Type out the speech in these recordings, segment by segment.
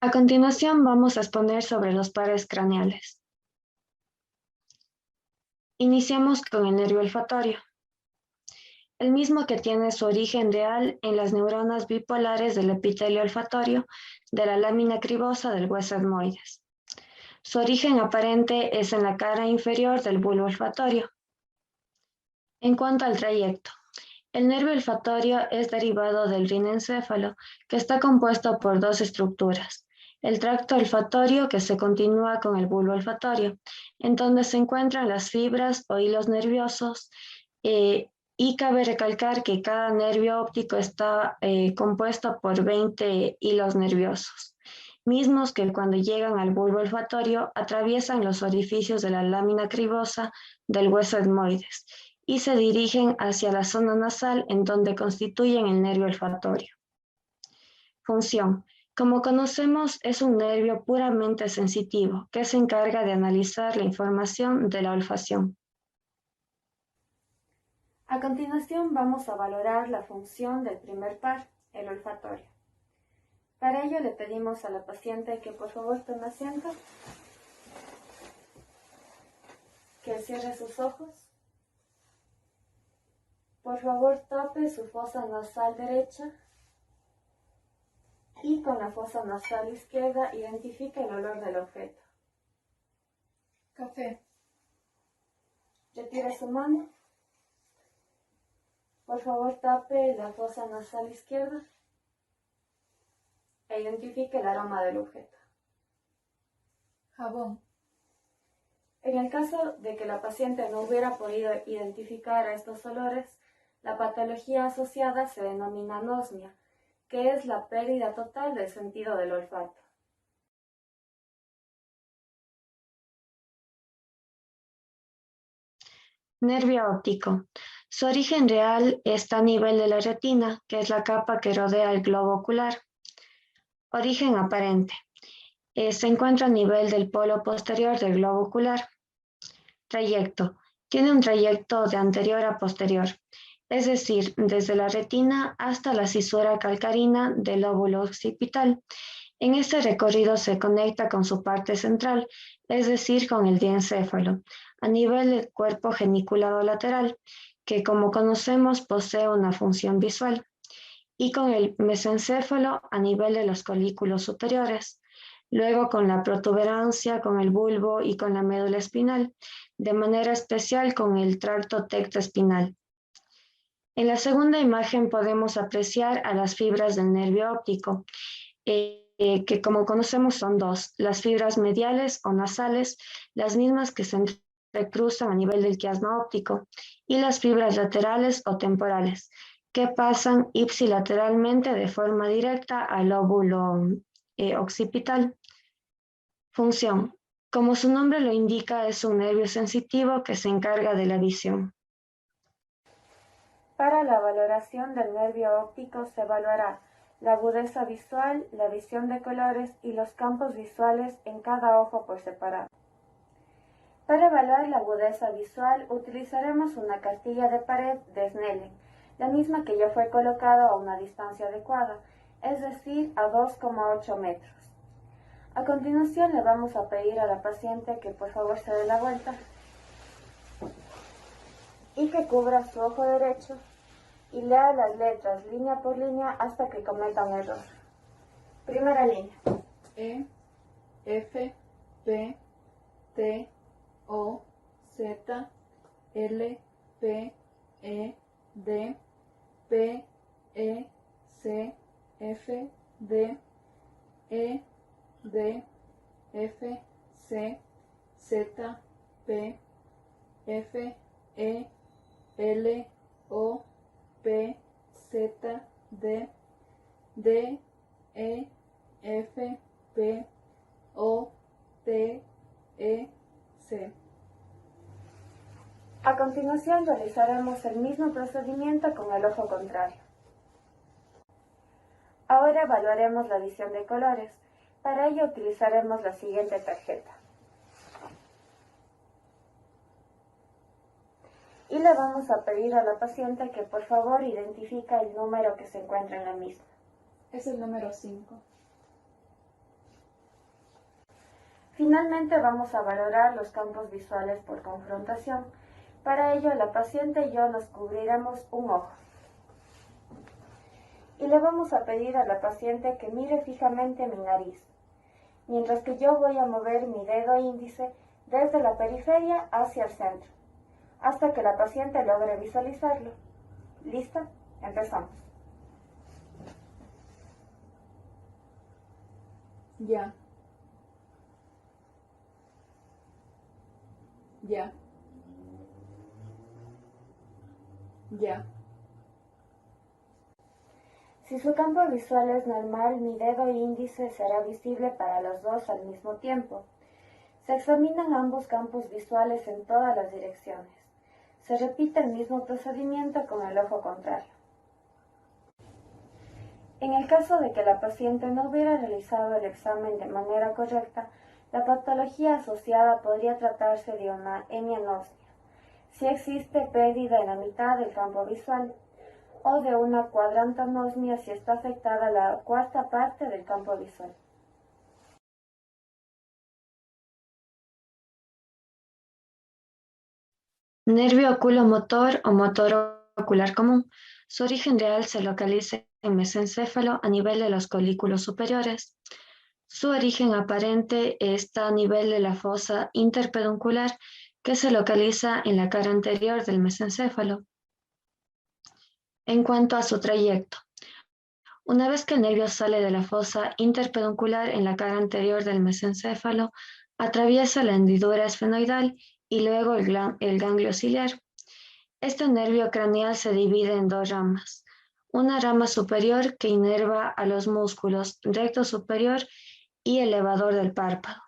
A continuación vamos a exponer sobre los pares craneales. Iniciamos con el nervio olfatorio, el mismo que tiene su origen real en las neuronas bipolares del epitelio olfatorio de la lámina cribosa del hueso etmoides. Su origen aparente es en la cara inferior del bulbo olfatorio. En cuanto al trayecto, el nervio olfatorio es derivado del rinencéfalo, que está compuesto por dos estructuras. El tracto olfatorio, que se continúa con el bulbo olfatorio, en donde se encuentran las fibras o hilos nerviosos, y cabe recalcar que cada nervio óptico está compuesto por 20 hilos nerviosos, mismos que cuando llegan al bulbo olfatorio atraviesan los orificios de la lámina cribosa del hueso etmoides y se dirigen hacia la zona nasal en donde constituyen el nervio olfatorio. Función. Como conocemos, es un nervio puramente sensitivo que se encarga de analizar la información de la olfacción. A continuación vamos a valorar la función del primer par, el olfatorio. Para ello le pedimos a la paciente que por favor tome asiento, que cierre sus ojos. Por favor, tape su fosa nasal derecha y con la fosa nasal izquierda identifique el olor del objeto. Café. Retire su mano. Por favor, tape la fosa nasal izquierda e identifique el aroma del objeto. Jabón. En el caso de que la paciente no hubiera podido identificar a estos olores, la patología asociada se denomina anosmia, que es la pérdida total del sentido del olfato. Nervio óptico. Su origen real está a nivel de la retina, que es la capa que rodea el globo ocular. Origen aparente. Se encuentra a nivel del polo posterior del globo ocular. Trayecto. Tiene un trayecto de anterior a posterior, es decir, desde la retina hasta la cisura calcarina del lóbulo occipital. En este recorrido se conecta con su parte central, es decir, con el diencéfalo, a nivel del cuerpo geniculado lateral, que como conocemos posee una función visual, y con el mesencéfalo a nivel de los colículos superiores, luego con la protuberancia, con el bulbo y con la médula espinal, de manera especial con el tracto tectoespinal. En la segunda imagen podemos apreciar a las fibras del nervio óptico, que como conocemos son dos, las fibras mediales o nasales, las mismas que se entrecruzan a nivel del quiasma óptico, y las fibras laterales o temporales, que pasan ipsilateralmente de forma directa al lóbulo occipital. Función. Como su nombre lo indica, es un nervio sensitivo que se encarga de la visión. Para la valoración del nervio óptico se evaluará la agudeza visual, la visión de colores y los campos visuales en cada ojo por separado. Para evaluar la agudeza visual utilizaremos una cartilla de pared de Snellen, la misma que ya fue colocada a una distancia adecuada, es decir, a 2,8 metros. A continuación le vamos a pedir a la paciente que por favor se dé la vuelta y que cubra su ojo derecho y lea las letras línea por línea hasta que cometa un error. Primera línea. E, F, P, T, O, Z, L, P, E, D, P, E, C, F, D, E, D, F, C, Z, P, F, E, L, O, P, Z, D, D, E, F, P, O, T, E, C. A continuación realizaremos el mismo procedimiento con el ojo contrario. Ahora evaluaremos la visión de colores. Para ello utilizaremos la siguiente tarjeta. Y le vamos a pedir a la paciente que por favor identifique el número que se encuentra en la misma. Es el número 5. Finalmente vamos a valorar los campos visuales por confrontación. Para ello, la paciente y yo nos cubriremos un ojo. Y le vamos a pedir a la paciente que mire fijamente mi nariz, mientras que yo voy a mover mi dedo índice desde la periferia hacia el centro, hasta que la paciente logre visualizarlo. ¿Lista? Empezamos. Ya. Ya. Ya. Si su campo visual es normal, mi dedo índice será visible para los dos al mismo tiempo. Se examinan ambos campos visuales en todas las direcciones. Se repite el mismo procedimiento con el ojo contrario. En el caso de que la paciente no hubiera realizado el examen de manera correcta, la patología asociada podría tratarse de una hemianosmia, si existe pérdida en la mitad del campo visual, o de una cuadrantanosmia si está afectada la cuarta parte del campo visual. Nervio oculomotor o motor ocular común. Su origen real se localiza en mesencéfalo a nivel de los colículos superiores. Su origen aparente está a nivel de la fosa interpeduncular que se localiza en la cara anterior del mesencéfalo. En cuanto a su trayecto, una vez que el nervio sale de la fosa interpeduncular en la cara anterior del mesencéfalo, atraviesa la hendidura esfenoidal y luego el ganglio ciliar. Este nervio craneal se divide en dos ramas. Una rama superior que inerva a los músculos recto superior y elevador del párpado,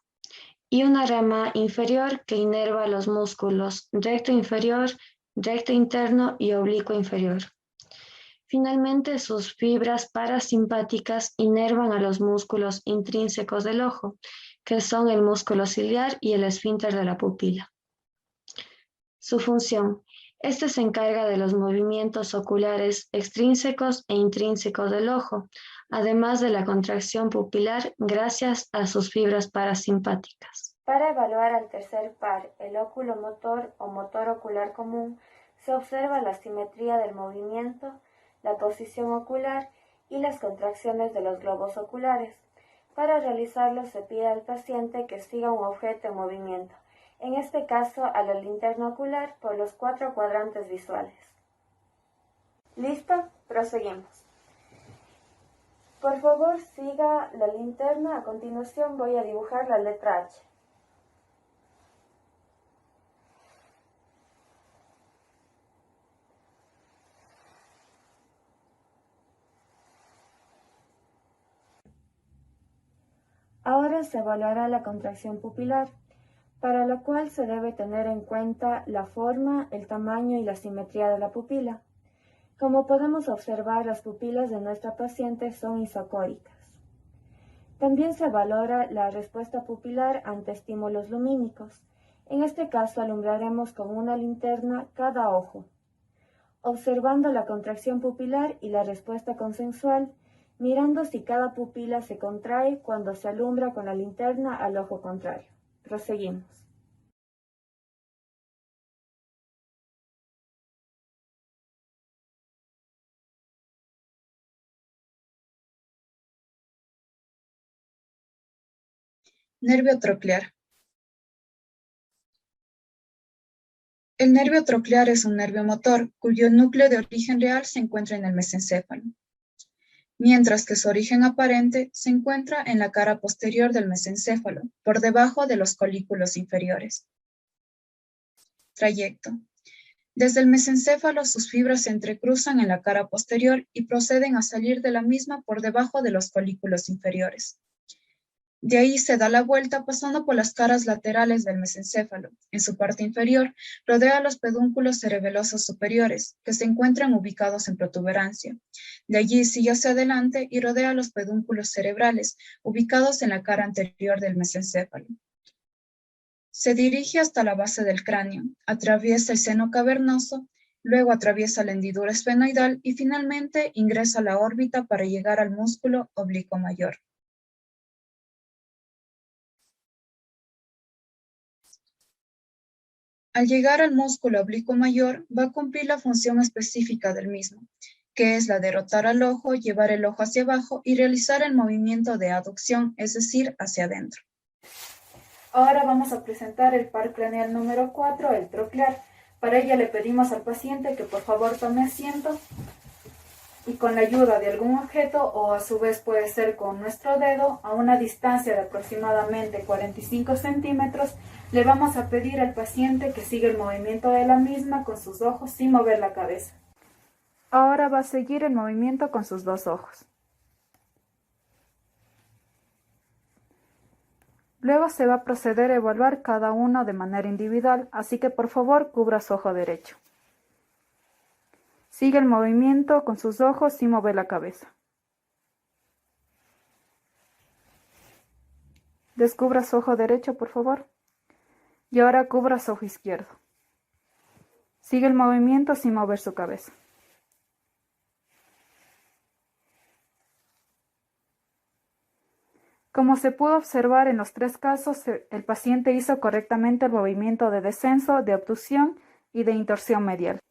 y una rama inferior que inerva a los músculos recto inferior, recto interno y oblicuo inferior. Finalmente, sus fibras parasimpáticas inervan a los músculos intrínsecos del ojo, que son el músculo ciliar y el esfínter de la pupila. Su función. Este se encarga de los movimientos oculares extrínsecos e intrínsecos del ojo, además de la contracción pupilar gracias a sus fibras parasimpáticas. Para evaluar al tercer par, el oculomotor o motor ocular común, se observa la simetría del movimiento, la posición ocular y las contracciones de los globos oculares. Para realizarlo se pide al paciente que siga un objeto en movimiento, en este caso a la linterna ocular por los 4 cuadrantes visuales. ¿Listo? Proseguimos. Por favor, siga la linterna. A continuación voy a dibujar la letra H. Ahora se evaluará la contracción pupilar, para la cual se debe tener en cuenta la forma, el tamaño y la simetría de la pupila. Como podemos observar, las pupilas de nuestra paciente son isocóricas. También se valora la respuesta pupilar ante estímulos lumínicos. En este caso alumbraremos con una linterna cada ojo, observando la contracción pupilar y la respuesta consensual, mirando si cada pupila se contrae cuando se alumbra con la linterna al ojo contrario. Proseguimos. Nervio troclear. El nervio troclear es un nervio motor cuyo núcleo de origen real se encuentra en el mesencéfalo, mientras que su origen aparente se encuentra en la cara posterior del mesencéfalo, por debajo de los colículos inferiores. Trayecto. Desde el mesencéfalo sus fibras se entrecruzan en la cara posterior y proceden a salir de la misma por debajo de los colículos inferiores. De ahí se da la vuelta pasando por las caras laterales del mesencéfalo. En su parte inferior, rodea los pedúnculos cerebelosos superiores, que se encuentran ubicados en protuberancia. De allí sigue hacia adelante y rodea los pedúnculos cerebrales, ubicados en la cara anterior del mesencéfalo. Se dirige hasta la base del cráneo, atraviesa el seno cavernoso, luego atraviesa la hendidura esfenoidal y finalmente ingresa a la órbita para llegar al músculo oblicuo mayor. Al llegar al músculo oblicuo mayor, va a cumplir la función específica del mismo, que es la de rotar al ojo, llevar el ojo hacia abajo y realizar el movimiento de aducción, es decir, hacia adentro. Ahora vamos a presentar el par craneal número 4, el troclear. Para ello le pedimos al paciente que por favor tome asiento y con la ayuda de algún objeto, o a su vez puede ser con nuestro dedo, a una distancia de aproximadamente 45 centímetros, le vamos a pedir al paciente que siga el movimiento de la misma con sus ojos sin mover la cabeza. Ahora va a seguir el movimiento con sus dos ojos. Luego se va a proceder a evaluar cada uno de manera individual, así que por favor cubra su ojo derecho. Sigue el movimiento con sus ojos sin mover la cabeza. Descubra su ojo derecho, por favor. Y ahora cubra su ojo izquierdo. Sigue el movimiento sin mover su cabeza. Como se pudo observar en los tres casos, el paciente hizo correctamente el movimiento de descenso, de abducción y de intorsión medial.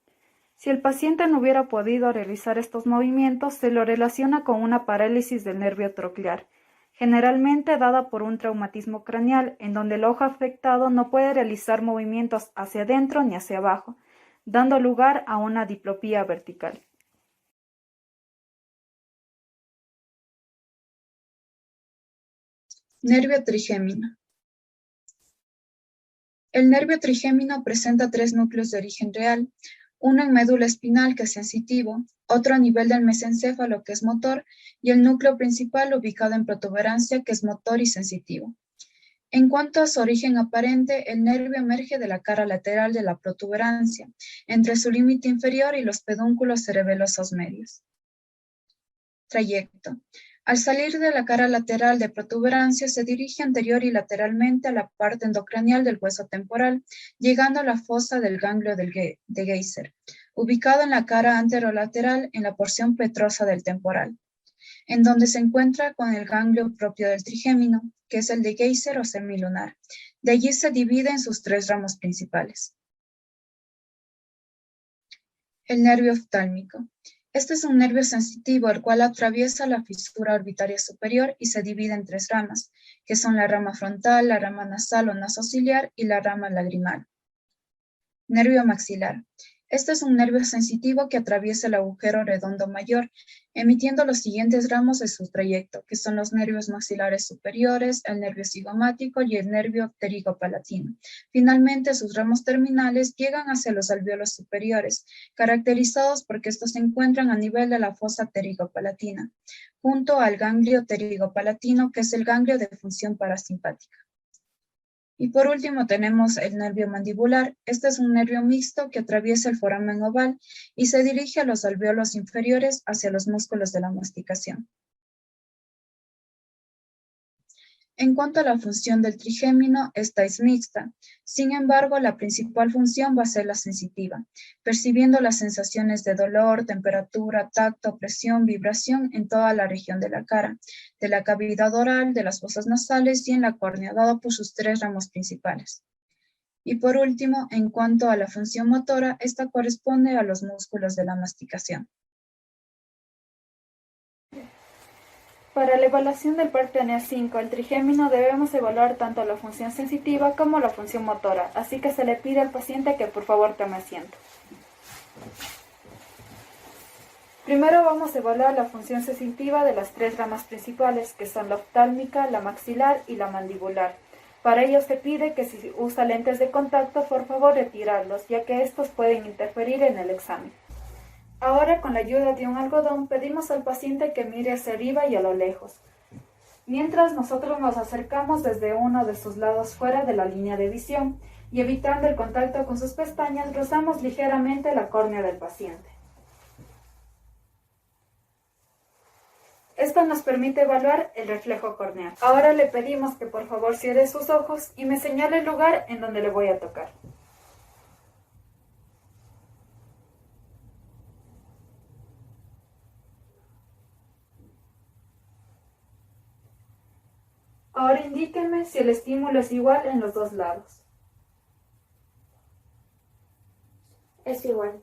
Si el paciente no hubiera podido realizar estos movimientos, se lo relaciona con una parálisis del nervio troclear, generalmente dada por un traumatismo craneal, en donde el ojo afectado no puede realizar movimientos hacia adentro ni hacia abajo, dando lugar a una diplopía vertical. Nervio trigémino. El nervio trigémino presenta tres núcleos de origen real, uno en médula espinal, que es sensitivo, otro a nivel del mesencéfalo, que es motor, y el núcleo principal ubicado en protuberancia, que es motor y sensitivo. En cuanto a su origen aparente, el nervio emerge de la cara lateral de la protuberancia, entre su límite inferior y los pedúnculos cerebelosos medios. Trayecto. Al salir de la cara lateral de protuberancia, se dirige anterior y lateralmente a la parte endocranial del hueso temporal, llegando a la fosa del ganglio de Geyser, ubicado en la cara anterolateral en la porción petrosa del temporal, en donde se encuentra con el ganglio propio del trigémino, que es el de Geyser o semilunar. De allí se divide en sus tres ramos principales. El nervio oftálmico. Este es un nervio sensitivo, el cual atraviesa la fisura orbitaria superior y se divide en tres ramas, que son la rama frontal, la rama nasal o nasociliar y la rama lagrimal. Nervio maxilar. Este es un nervio sensitivo que atraviesa el agujero redondo mayor, emitiendo los siguientes ramos de su trayecto, que son los nervios maxilares superiores, el nervio cigomático y el nervio pterigopalatino. Finalmente, sus ramos terminales llegan hacia los alvéolos superiores, caracterizados porque estos se encuentran a nivel de la fosa pterigopalatina, junto al ganglio pterigopalatino, que es el ganglio de función parasimpática. Y por último tenemos el nervio mandibular. Este es un nervio mixto que atraviesa el foramen oval y se dirige a los alvéolos inferiores hacia los músculos de la masticación. En cuanto a la función del trigémino, esta es mixta. Sin embargo, la principal función va a ser la sensitiva, percibiendo las sensaciones de dolor, temperatura, tacto, presión, vibración en toda la región de la cara, de la cavidad oral, de las fosas nasales y en la córnea, dado por sus tres ramos principales. Y por último, en cuanto a la función motora, esta corresponde a los músculos de la masticación. Para la evaluación del par craneal 5, el trigémino, debemos evaluar tanto la función sensitiva como la función motora, así que se le pide al paciente que por favor tome asiento. Primero vamos a evaluar la función sensitiva de las tres ramas principales, que son la oftálmica, la maxilar y la mandibular. Para ello se pide que si usa lentes de contacto, por favor retirarlos, ya que estos pueden interferir en el examen. Ahora, con la ayuda de un algodón, pedimos al paciente que mire hacia arriba y a lo lejos, mientras nosotros nos acercamos desde uno de sus lados fuera de la línea de visión y evitando el contacto con sus pestañas, rozamos ligeramente la córnea del paciente. Esto nos permite evaluar el reflejo corneal. Ahora le pedimos que por favor cierre sus ojos y me señale el lugar en donde le voy a tocar. Ahora indíqueme si el estímulo es igual en los dos lados. Es igual.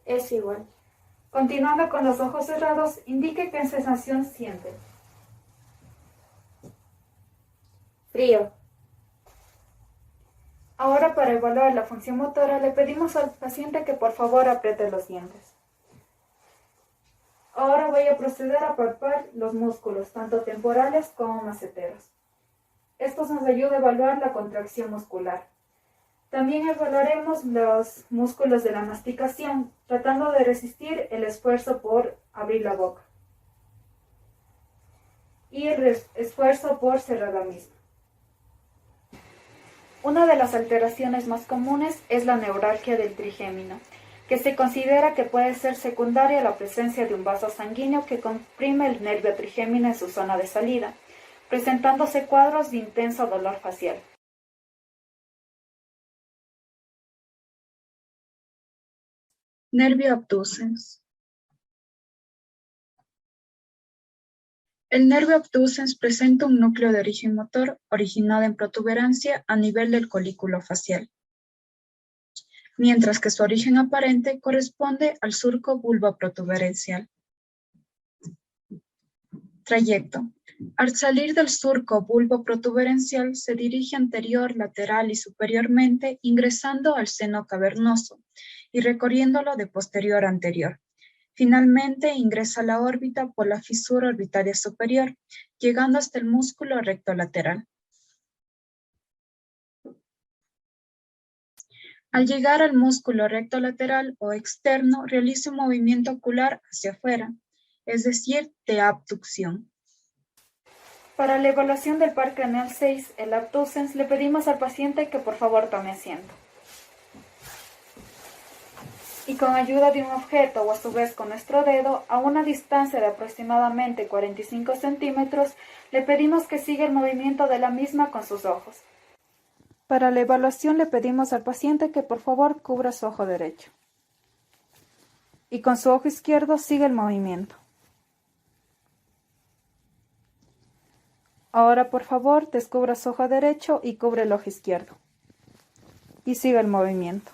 Es igual. Continuando con los ojos cerrados, indique qué sensación siente. Frío. Ahora, para evaluar la función motora, le pedimos al paciente que por favor apriete los dientes. Ahora voy a proceder a palpar los músculos, tanto temporales como maceteros. Esto nos ayuda a evaluar la contracción muscular. También evaluaremos los músculos de la masticación, tratando de resistir el esfuerzo por abrir la boca y el esfuerzo por cerrar la misma. Una de las alteraciones más comunes es la neuralgia del trigémino, que se considera que puede ser secundaria a la presencia de un vaso sanguíneo que comprime el nervio trigémino en su zona de salida, presentándose cuadros de intenso dolor facial. Nervio abducens. El nervio abducens presenta un núcleo de origen motor originado en protuberancia a nivel del colículo facial, mientras que su origen aparente corresponde al surco vulvoprotuberencial. Trayecto. Al salir del surco vulvoprotuberencial se dirige anterior, lateral y superiormente ingresando al seno cavernoso y recorriéndolo de posterior a anterior. Finalmente ingresa a la órbita por la fisura orbitaria superior, llegando hasta el músculo recto lateral. Al llegar al músculo recto lateral o externo, realiza un movimiento ocular hacia afuera, es decir, de abducción. Para la evaluación del par craneal 6, el abducens, le pedimos al paciente que por favor tome asiento. Y con ayuda de un objeto o a su vez con nuestro dedo, a una distancia de aproximadamente 45 centímetros, le pedimos que siga el movimiento de la misma con sus ojos. Para la evaluación le pedimos al paciente que por favor cubra su ojo derecho. Y con su ojo izquierdo siga el movimiento. Ahora por favor descubra su ojo derecho y cubre el ojo izquierdo. Y siga el movimiento.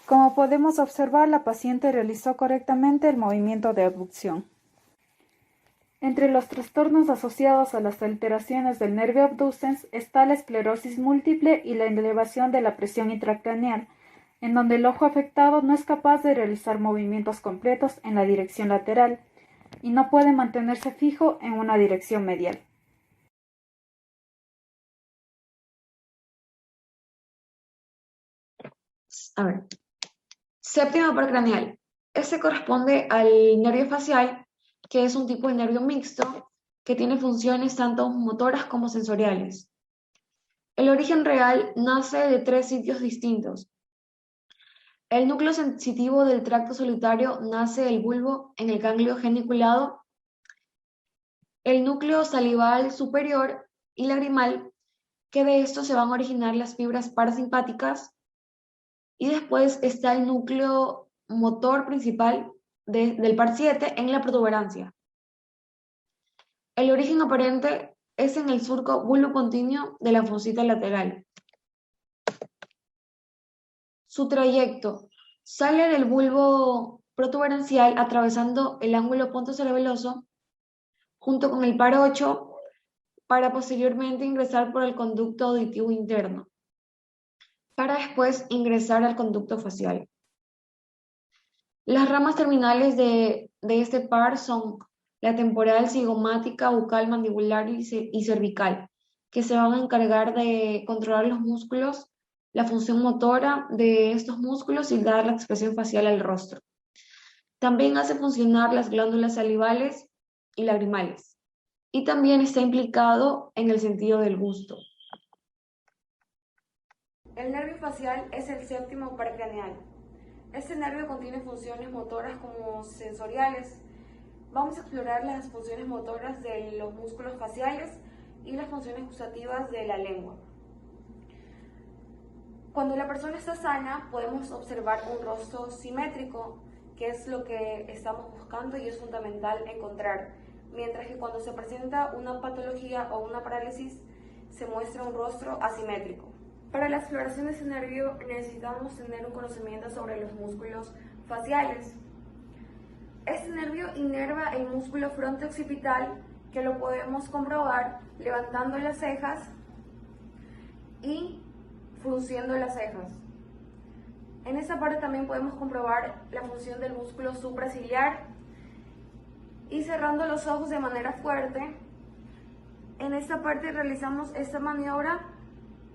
Como podemos observar, la paciente realizó correctamente el movimiento de abducción. Entre los trastornos asociados a las alteraciones del nervio abducens está la esclerosis múltiple y la elevación de la presión intracraneal, en donde el ojo afectado no es capaz de realizar movimientos completos en la dirección lateral y no puede mantenerse fijo en una dirección medial. A ver. Séptimo par craneal. Este corresponde al nervio facial, que es un tipo de nervio mixto que tiene funciones tanto motoras como sensoriales. El origen real nace de 3 sitios distintos. El núcleo sensitivo del tracto solitario nace del bulbo en el ganglio geniculado, el núcleo salival superior y lagrimal, que de esto se van a originar las fibras parasimpáticas, y después está el núcleo motor principal del par 7 en la protuberancia. El origen aparente es en el surco bulbocontínuo de la fosita lateral. Su trayecto sale del bulbo protuberancial atravesando el ángulo pontocerebeloso junto con el par 8 para posteriormente ingresar por el conducto auditivo interno, para después ingresar al conducto facial. Las ramas terminales de este par son la temporal, cigomática, bucal, mandibular y cervical, que se van a encargar de controlar los músculos, la función motora de estos músculos y dar la expresión facial al rostro. También hace funcionar las glándulas salivales y lagrimales. Y también está implicado en el sentido del gusto. El nervio facial es el séptimo par craneal. Este nervio contiene funciones motoras como sensoriales. Vamos a explorar las funciones motoras de los músculos faciales y las funciones gustativas de la lengua. Cuando la persona está sana, podemos observar un rostro simétrico, que es lo que estamos buscando y es fundamental encontrar. Mientras que cuando se presenta una patología o una parálisis, se muestra un rostro asimétrico. Para la exploración de este nervio necesitamos tener un conocimiento sobre los músculos faciales. Este nervio inerva el músculo fronto-occipital, que lo podemos comprobar levantando las cejas y frunciendo las cejas. En esta parte también podemos comprobar la función del músculo supraciliar y cerrando los ojos de manera fuerte. En esta parte realizamos esta maniobra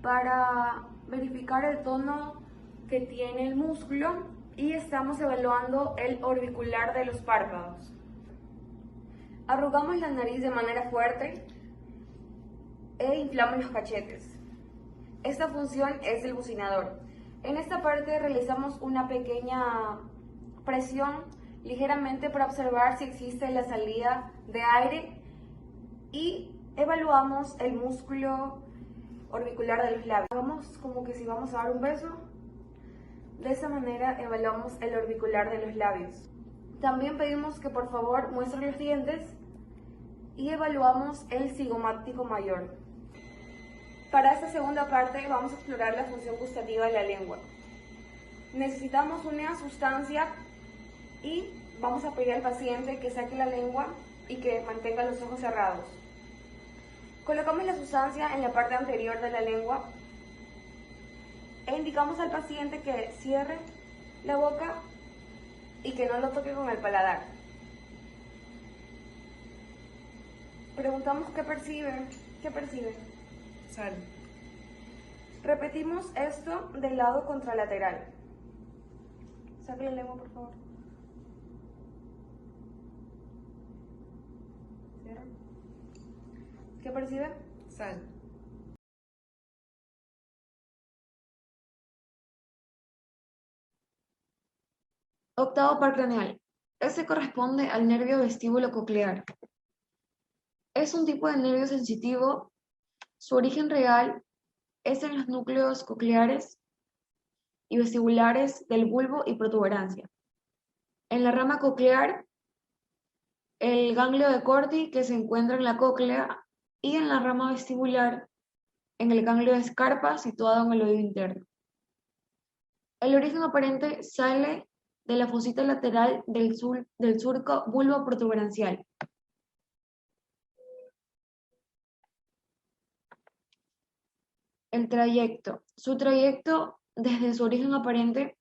para verificar el tono que tiene el músculo y estamos evaluando el orbicular de los párpados. Arrugamos la nariz de manera fuerte e inflamos los cachetes. Esta función es el bucinador. En esta parte realizamos una pequeña presión ligeramente para observar si existe la salida de aire y evaluamos el músculo orbicular de los labios. Hagamos como que si vamos a dar un beso. De esa manera evaluamos el orbicular de los labios. También pedimos que por favor muestren los dientes y evaluamos el cigomático mayor. Para esta segunda parte vamos a explorar la función gustativa de la lengua. Necesitamos una sustancia y vamos a pedir al paciente que saque la lengua y que mantenga los ojos cerrados. Colocamos la sustancia en la parte anterior de la lengua e indicamos al paciente que cierre la boca y que no lo toque con el paladar. Preguntamos qué percibe. ¿Qué percibe? Sal. Repetimos esto del lado contralateral. Saque la lengua, por favor. Cierra. ¿Qué percibe? Sal. Octavo par craneal. Este corresponde al nervio vestíbulo coclear. Es un tipo de nervio sensitivo. Su origen real es en los núcleos cocleares y vestibulares del bulbo y protuberancia. En la rama coclear, el ganglio de Corti, que se encuentra en la cóclea, y en la rama vestibular, en el ganglio de Scarpa, situado en el oído interno. El origen aparente sale de la fosita lateral del surco bulbo protuberancial. El trayecto. Su trayecto, desde su origen aparente,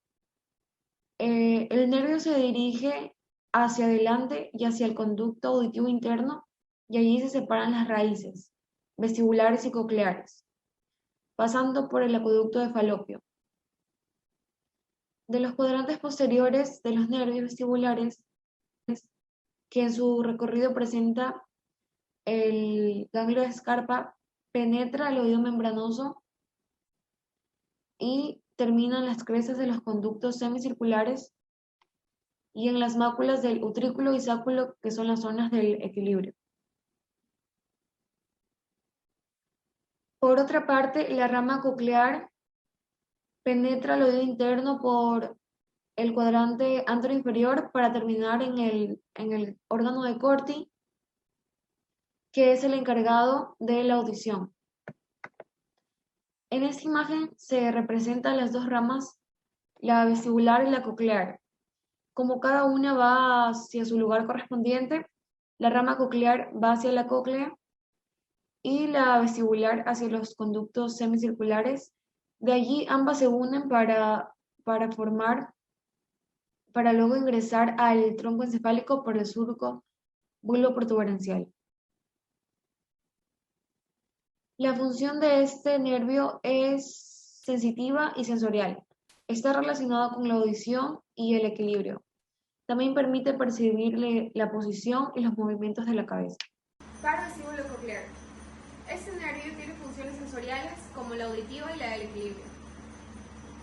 el nervio se dirige hacia adelante y hacia el conducto auditivo interno, y allí se separan las raíces vestibulares y cocleares, pasando por el acueducto de Falopio. De los cuadrantes posteriores de los nervios vestibulares, que en su recorrido presenta el ganglio de Scarpa, penetra el oído membranoso y termina en las crestas de los conductos semicirculares y en las máculas del utrículo y sáculo, que son las zonas del equilibrio. Por otra parte, la rama coclear penetra el oído interno por el cuadrante anteroinferior para terminar en el órgano de Corti, que es el encargado de la audición. En esta imagen se representan las dos ramas, la vestibular y la coclear. Como cada una va hacia su lugar correspondiente, la rama coclear va hacia la cóclea y la vestibular hacia los conductos semicirculares. De allí ambas se unen para luego ingresar al tronco encefálico por el surco bulbo protuberancial. La función de este nervio es sensitiva y sensorial. Está relacionado con la audición y el equilibrio. También permite percibir la posición y los movimientos de la cabeza. Par vestíbulo coclear. Este nervio tiene funciones sensoriales como la auditiva y la del equilibrio.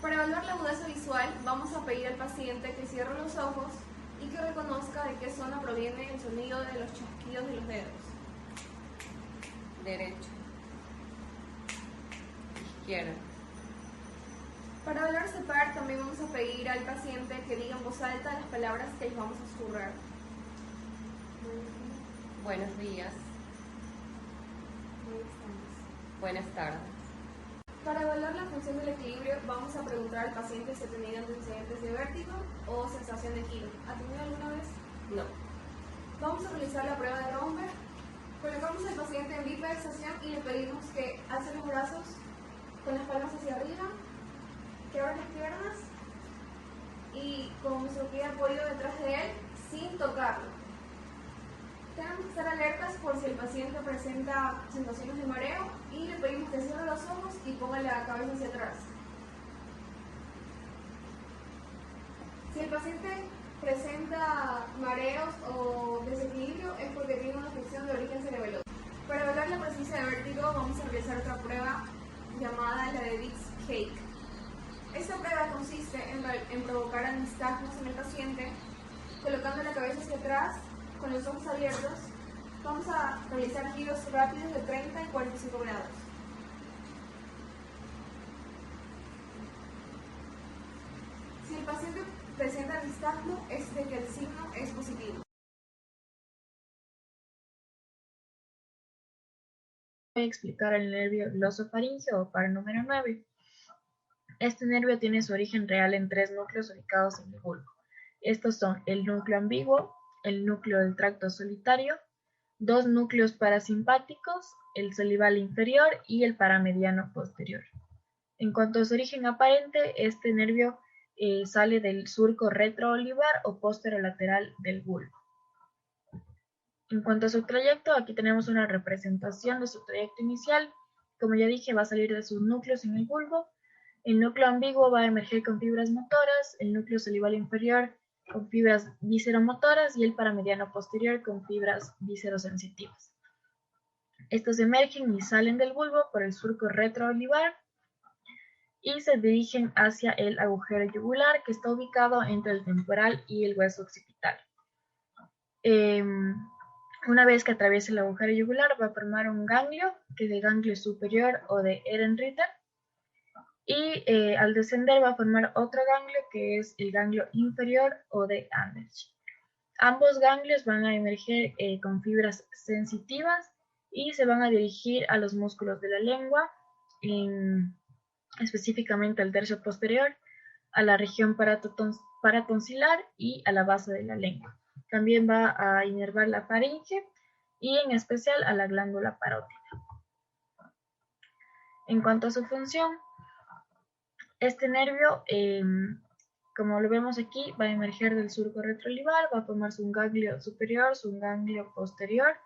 Para evaluar la agudeza visual, vamos a pedir al paciente que cierre los ojos y que reconozca de qué zona proviene el sonido de los chasquidos de los dedos. Derecho. Izquierda. Para evaluar este par, también vamos a pedir al paciente que diga en voz alta las palabras que les vamos a susurrar. Buenos días. Ahí estamos. Buenas tardes. Para evaluar la función del equilibrio, vamos a preguntar al paciente si ha tenido antecedentes de vértigo o sensación de quino. ¿Ha tenido alguna vez? No. Vamos a realizar la prueba de Romberg. Colocamos al paciente en bipedestación y le pedimos que alce los brazos con las palmas hacia arriba, que abra las piernas y con nuestro pie de apoyo detrás de él sin tocarlo. Tenemos que estar alertas por si el paciente presenta sensaciones de mareo y le pedimos que cierre los ojos y ponga la cabeza hacia atrás. Si el paciente presenta mareos o desequilibrio es porque tiene una afección de origen cerebeloso. Para evaluar la presencia de vértigo vamos a realizar otra prueba llamada la de Dick's Cake. Esta prueba consiste en provocar anistagmos en el paciente colocando la cabeza hacia atrás con los ojos abiertos. Vamos a realizar giros rápidos de 30 y 45 grados. Si el paciente presenta nistagmo, es de que el signo es positivo. Voy a explicar el nervio glosofaríngeo o par número 9. Este nervio tiene su origen real en 3 núcleos ubicados en el bulbo. Estos son el núcleo ambiguo, el núcleo del tracto solitario, 2 núcleos parasimpáticos, el salival inferior y el paramediano posterior. En cuanto a su origen aparente, este nervio sale del surco retroolivar o posterolateral del bulbo. En cuanto a su trayecto, aquí tenemos una representación de su trayecto inicial. Como ya dije, va a salir de sus núcleos en el bulbo. El núcleo ambiguo va a emerger con fibras motoras, el núcleo salival inferior con fibras visceromotoras y el paramediano posterior con fibras viscerosensitivas. Estos emergen y salen del bulbo por el surco retroolivar y se dirigen hacia el agujero yugular que está ubicado entre el temporal y el hueso occipital. Una vez que atraviese el agujero yugular va a formar un ganglio, que es de ganglio superior o de Ehrenreiter, y al descender va a formar otro ganglio que es el ganglio inferior o de Andersch. Ambos ganglios van a emerger con fibras sensitivas y se van a dirigir a los músculos de la lengua, específicamente al tercio posterior, a la región paratonsilar y a la base de la lengua. También va a inervar la faringe y en especial a la glándula parótida. En cuanto a su función, este nervio, como lo vemos aquí, va a emerger del surco retroolivar, va a formarse un ganglio superior, un ganglio posterior,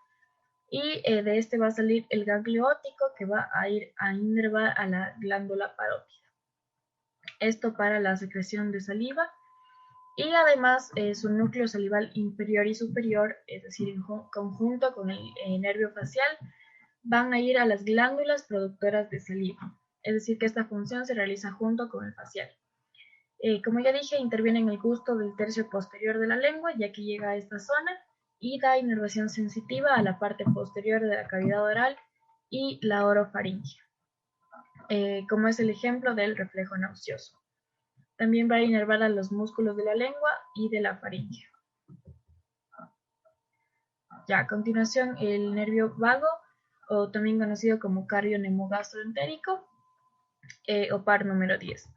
y de este va a salir el ganglio óptico que va a ir a inervar a la glándula parótida. Esto para la secreción de saliva. Y además su núcleo salival inferior y superior, es decir, en conjunto con el nervio facial, van a ir a las glándulas productoras de saliva. Es decir, que esta función se realiza junto con el facial. Como ya dije, interviene en el gusto del tercio posterior de la lengua, ya que llega a esta zona y da inervación sensitiva a la parte posterior de la cavidad oral y la orofaringea, como es el ejemplo del reflejo nauseoso. También va a inervar a los músculos de la lengua y de la faringe. Ya, a continuación, el nervio vago, o también conocido como cardio nemogastroentérico, o par número 10.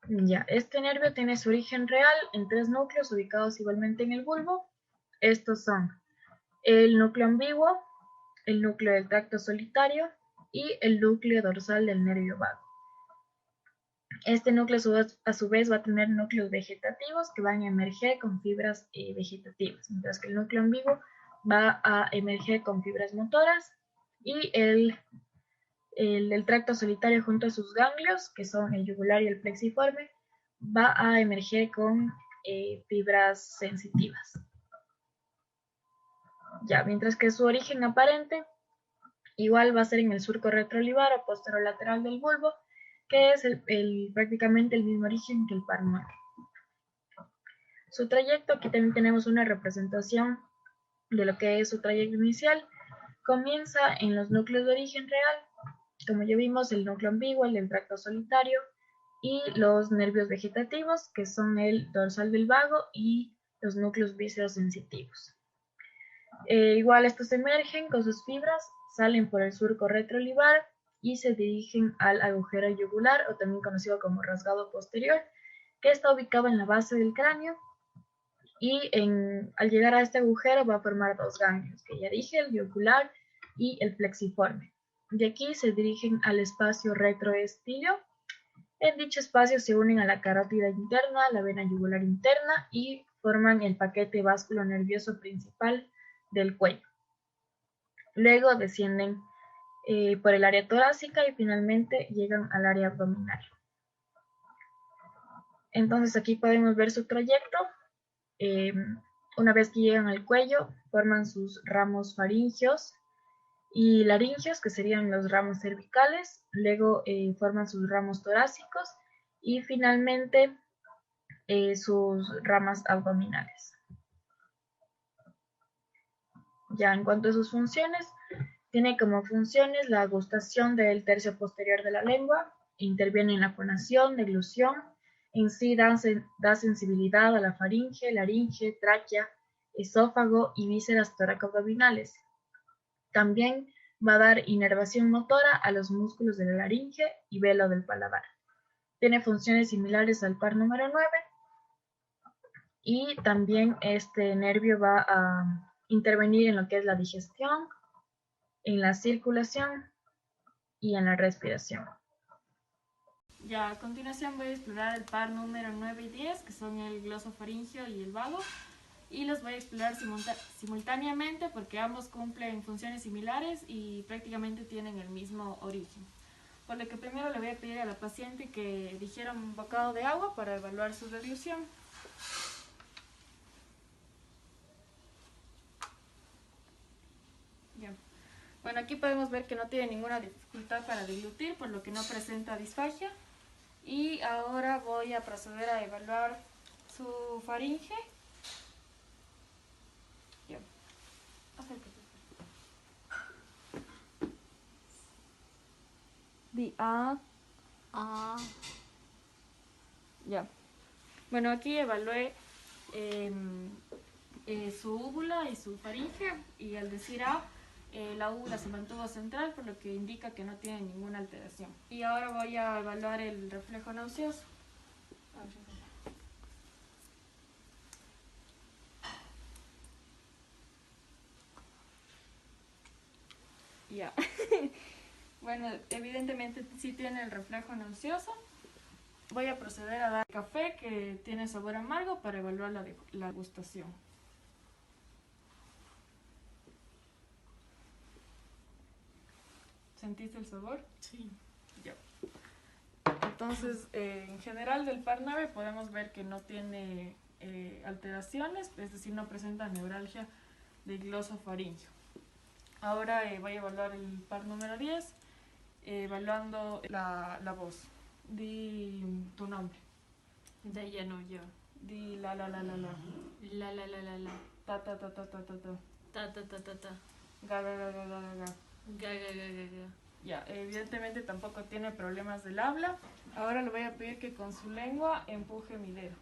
Ya, este nervio tiene su origen real en 3 núcleos ubicados igualmente en el bulbo. Estos son el núcleo ambiguo, el núcleo del tracto solitario y el núcleo dorsal del nervio vago. Este núcleo a su vez va a tener núcleos vegetativos que van a emerger con fibras vegetativas, mientras que el núcleo ambiguo va a emerger con fibras motoras y el tracto solitario junto a sus ganglios, que son el yugular y el plexiforme, va a emerger con fibras sensitivas. Ya, mientras que su origen aparente igual va a ser en el surco retroolivar o posterolateral del bulbo, que es prácticamente el mismo origen que el par 9. Su trayecto, aquí también tenemos una representación de lo que es su trayecto inicial. Comienza en los núcleos de origen real, como ya vimos, el núcleo ambiguo, el del tracto solitario, y los nervios vegetativos, que son el dorsal del vago y los núcleos viscerosensitivos. Igual estos emergen con sus fibras, salen por el surco retroolivar, y se dirigen al agujero yugular, o también conocido como rasgado posterior, que está ubicado en la base del cráneo, y al llegar a este agujero va a formar dos ganglios, que ya dije, el yugular y el plexiforme. De aquí se dirigen al espacio retroestilio. En dicho espacio se unen a la carótida interna, la vena yugular interna y forman el paquete vasculo-nervioso principal del cuello. Luego descienden por el área torácica y finalmente llegan al área abdominal. Entonces aquí podemos ver su trayecto. Una vez que llegan al cuello, forman sus ramos faringios y laringios, que serían los ramos cervicales. Luego forman sus ramos torácicos y finalmente sus ramas abdominales. Ya en cuanto a sus funciones, tiene como funciones la gustación del tercio posterior de la lengua, interviene en la fonación, deglución, en sí da sensibilidad a la faringe, laringe, tráquea, esófago y vísceras toracoabdominales. También va a dar inervación motora a los músculos de la laringe y velo del paladar. Tiene funciones similares al par número 9 y también este nervio va a intervenir en lo que es la digestión, en la circulación y en la respiración. Ya, a continuación voy a explorar el par número 9 y 10, que son el glosofaringio y el vago, y los voy a explorar simultáneamente porque ambos cumplen funciones similares y prácticamente tienen el mismo origen. Por lo que primero le voy a pedir a la paciente que digiera un bocado de agua para evaluar su deglución. Ya. Bueno, aquí podemos ver que no tiene ninguna dificultad para deglutir, por lo que no presenta disfagia. Y ahora voy a proceder a evaluar su faringe. Ya. Acércate. Di A. Ya. Bueno, aquí evalué su úvula y su faringe, y al decir A, la úvula se mantuvo central, por lo que indica que no tiene ninguna alteración. Y ahora voy a evaluar el reflejo nauseoso. Ya. Bueno, evidentemente sí tiene el reflejo nauseoso. Voy a proceder a dar café que tiene sabor amargo para evaluar la gustación. ¿Sentiste el sabor? Sí. Ya. Entonces, en general del par 9 podemos ver que no tiene alteraciones, es decir, no presenta neuralgia del glosofaringio. Ahora voy a evaluar el par número 10, evaluando la voz. Di tu nombre. De ya no yo. Di la. La. Ta ta ta ta ta ta ta. Ta ta ta ta ta. Ga ga ga ga ga ga. Ga. Ya, evidentemente tampoco tiene problemas del habla. Ahora le voy a pedir que con su lengua empuje mi dedo.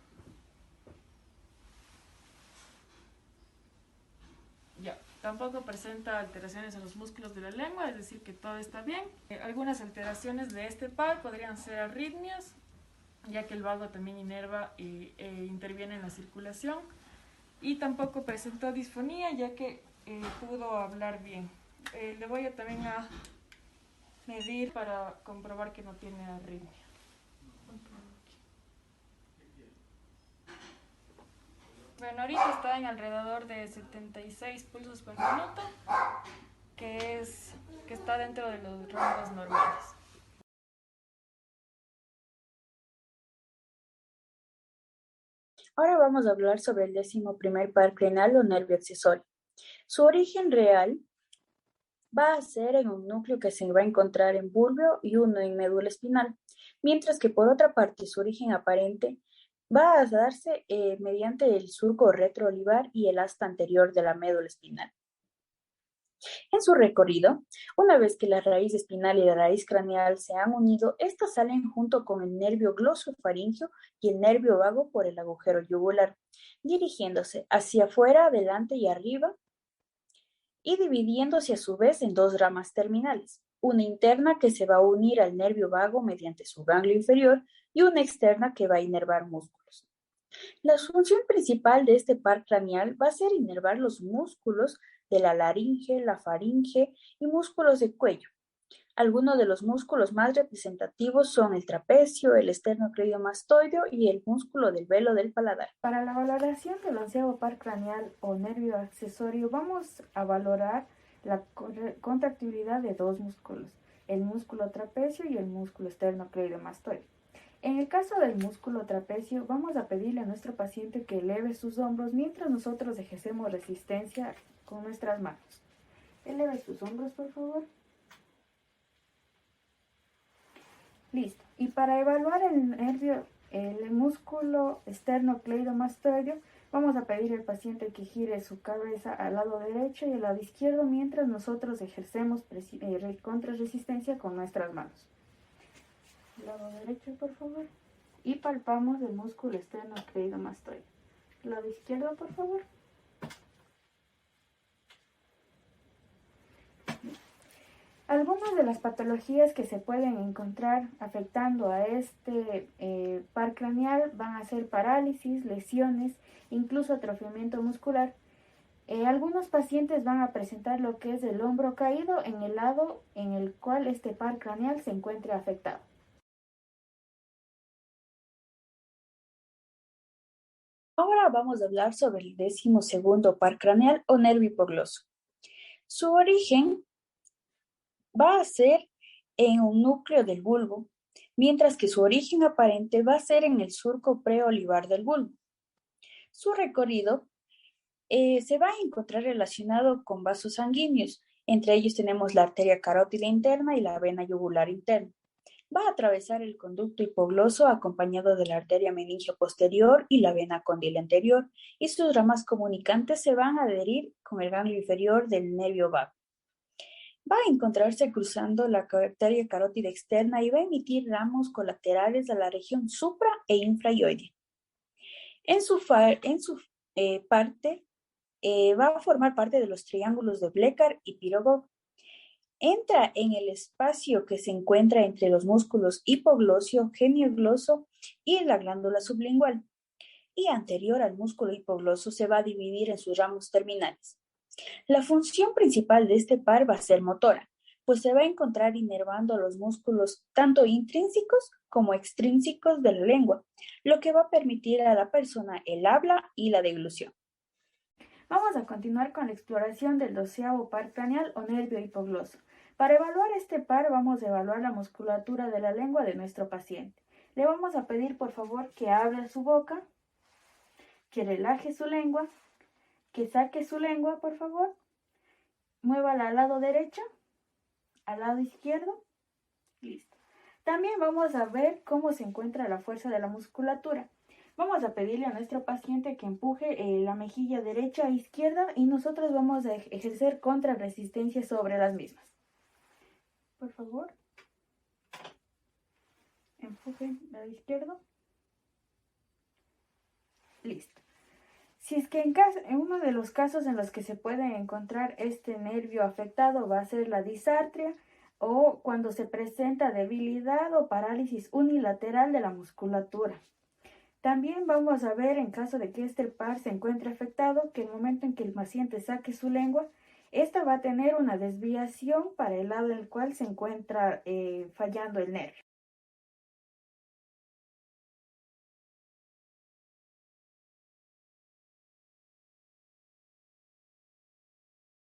Ya, tampoco presenta alteraciones en los músculos de la lengua, es decir que todo está bien. Algunas alteraciones de este par podrían ser arritmias, ya que el vago también inerva e interviene en la circulación. Y tampoco presentó disfonía, ya que pudo hablar bien. Le voy a también a medir para comprobar que no tiene arritmia. Bueno, ahorita está en alrededor de 76 pulsos por minuto, que está dentro de los rangos normales. Ahora vamos a hablar sobre el 11º par craneal o nervio accesorio. Su origen real va a ser en un núcleo que se va a encontrar en bulbo y uno en médula espinal, mientras que por otra parte su origen aparente va a darse mediante el surco retroolivar y el asta anterior de la médula espinal. En su recorrido, una vez que la raíz espinal y la raíz craneal se han unido, estas salen junto con el nervio glosofaringio y el nervio vago por el agujero yugular, dirigiéndose hacia afuera, adelante y arriba, y dividiéndose a su vez en dos ramas terminales, una interna que se va a unir al nervio vago mediante su ganglio inferior y una externa que va a inervar músculos. La función principal de este par craneal va a ser inervar los músculos de la laringe, la faringe y músculos del cuello. Algunos de los músculos más representativos son el trapecio, el esternocleidomastoideo y el músculo del velo del paladar. Para la valoración del onceavo par craneal o nervio accesorio, vamos a valorar la contractibilidad de dos músculos, el músculo trapecio y el músculo esternocleidomastoideo. En el caso del músculo trapecio, vamos a pedirle a nuestro paciente que eleve sus hombros mientras nosotros ejercemos resistencia con nuestras manos. Eleve sus hombros, por favor. Listo. Y para evaluar el músculo esternocleidomastoideo, vamos a pedir al paciente que gire su cabeza al lado derecho y al lado izquierdo mientras nosotros ejercemos contrarresistencia con nuestras manos. Lado derecho, por favor. Y palpamos el músculo esternocleidomastoideo. Lado izquierdo, por favor. Algunas de las patologías que se pueden encontrar afectando a este par craneal van a ser parálisis, lesiones, incluso atrofiamiento muscular. Algunos pacientes van a presentar lo que es el hombro caído en el lado en el cual este par craneal se encuentre afectado. Ahora vamos a hablar sobre el 12º par craneal o nervio hipogloso. Su origen va a ser en un núcleo del bulbo, mientras que su origen aparente va a ser en el surco preolivar del bulbo. Su recorrido se va a encontrar relacionado con vasos sanguíneos, entre ellos tenemos la arteria carótida interna y la vena yugular interna. Va a atravesar el conducto hipogloso acompañado de la arteria meningio posterior y la vena cóndila anterior, y sus ramas comunicantes se van a adherir con el ganglio inferior del nervio vago. Va a encontrarse cruzando la arteria carótida externa y va a emitir ramos colaterales a la región supra e infraioidea. En su parte, va a formar parte de los triángulos de Bleckhardt y Pirogov. Entra en el espacio que se encuentra entre los músculos hipoglosio, geniogloso y la glándula sublingual. Y anterior al músculo hipogloso se va a dividir en sus ramos terminales. La función principal de este par va a ser motora, pues se va a encontrar inervando los músculos tanto intrínsecos como extrínsecos de la lengua, lo que va a permitir a la persona el habla y la deglución. Vamos a continuar con la exploración del 12º par craneal o nervio hipogloso. Para evaluar este par vamos a evaluar la musculatura de la lengua de nuestro paciente. Le vamos a pedir por favor que abra su boca, que relaje su lengua, que saque su lengua, por favor. Muévala al lado derecho, al lado izquierdo. Listo. También vamos a ver cómo se encuentra la fuerza de la musculatura. Vamos a pedirle a nuestro paciente que empuje la mejilla derecha e izquierda y nosotros vamos a ejercer contrarresistencia sobre las mismas. Por favor. Empuje al lado izquierdo. Listo. Si es que en uno de los casos en los que se puede encontrar este nervio afectado va a ser la disartria o cuando se presenta debilidad o parálisis unilateral de la musculatura. También vamos a ver en caso de que este par se encuentre afectado que el momento en que el paciente saque su lengua, esta va a tener una desviación para el lado en el cual se encuentra fallando el nervio.